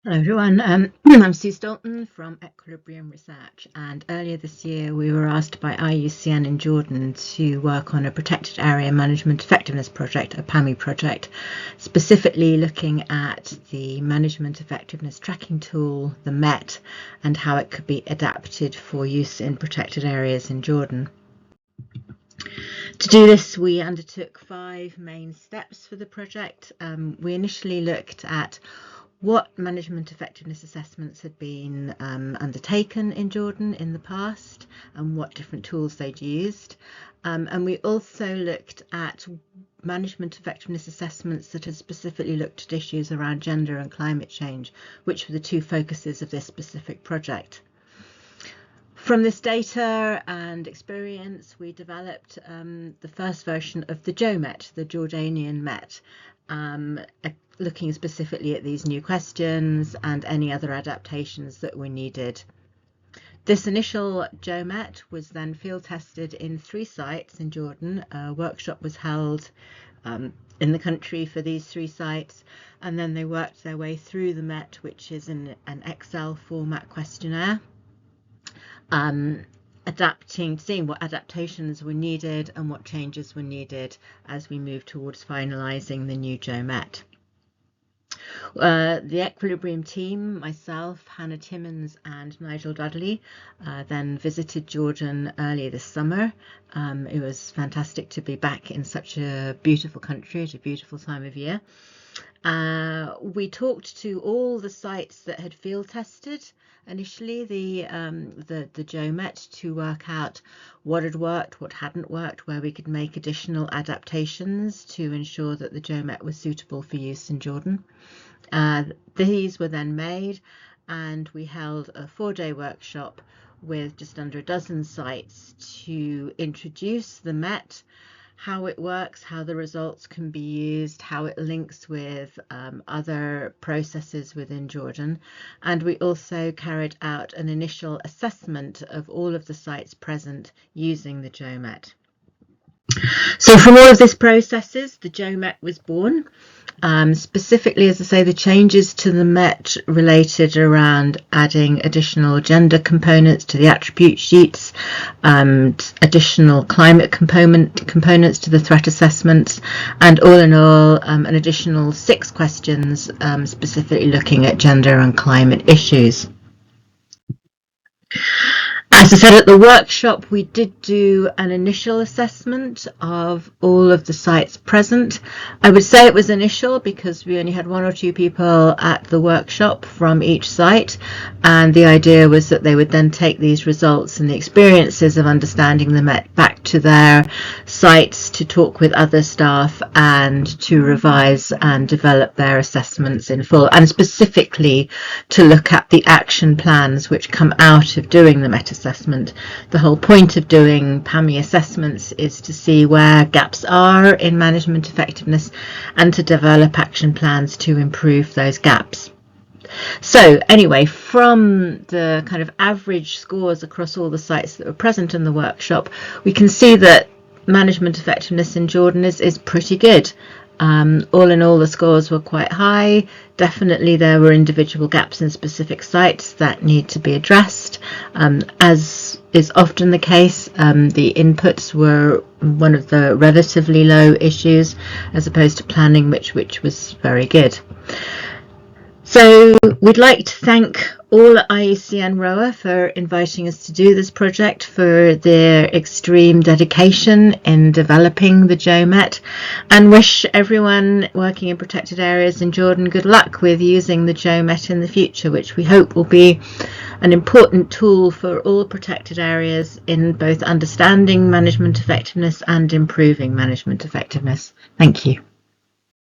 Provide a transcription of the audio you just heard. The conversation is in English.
Hello everyone, I'm Sue Stolton from Equilibrium Research, and earlier this year we were asked by IUCN in Jordan to work on a Protected Area Management Effectiveness project, a PAMI project, specifically looking at the Management Effectiveness Tracking Tool, the MET, and how it could be adapted for use in protected areas in Jordan. To do this, we undertook 5 main steps for the project. We initially looked at what management effectiveness assessments had been undertaken in Jordan in the past and what different tools they'd used. And we also looked at management effectiveness assessments that had specifically looked at issues around gender and climate change, which were the 2 focuses of this specific project. From this data and experience, we developed the first version of the JOMET, the Jordanian MET, looking specifically at these new questions and any other adaptations that were needed. This initial JOMET was then field tested in 3 sites in Jordan. A workshop was held in the country for these 3 sites, and then they worked their way through the MET, which is in an Excel format questionnaire. Seeing what adaptations were needed and what changes were needed as we move towards finalising the new JOMET. The Equilibrium team, myself, Hannah Timmins and Nigel Dudley, then visited Jordan earlier this summer. It was fantastic to be back in such a beautiful country at a beautiful time of year. We talked to all the sites that had field tested initially the JOMET to work out what had worked, what hadn't worked, where we could make additional adaptations to ensure that the JOMET was suitable for use in Jordan. These were then made, and we held a 4-day workshop with just under a dozen sites to introduce the MET, how it works, how the results can be used, how it links with other processes within Jordan. And we also carried out an initial assessment of all of the sites present using the JOMET. So from all of these processes, the JOMET was born. Specifically, as I say, the changes to the MET related around adding additional gender components to the attribute sheets, additional climate components to the threat assessments, and all in all, an additional 6 questions specifically looking at gender and climate issues. As I said at the workshop, we did do an initial assessment of all of the sites present. I would say it was initial because we only had 1 or 2 people at the workshop from each site, and the idea was that they would then take these results and the experiences of understanding the MET back to their sites to talk with other staff and to revise and develop their assessments in full, and specifically to look at the action plans which come out of doing the MET assessment. The whole point of doing PAMI assessments is to see where gaps are in management effectiveness and to develop action plans to improve those gaps. So anyway, from the kind of average scores across all the sites that were present in the workshop, we can see that management effectiveness in Jordan is pretty good. All in all, the scores were quite high. Definitely there were individual gaps in specific sites that need to be addressed. As is often the case, the inputs were one of the relatively low issues as opposed to planning, which was very good. So we'd like to thank all at IUCN ROWA for inviting us to do this project, for their extreme dedication in developing the JOMET, and wish everyone working in protected areas in Jordan good luck with using the JOMET in the future, which we hope will be an important tool for all protected areas in both understanding management effectiveness and improving management effectiveness. Thank you.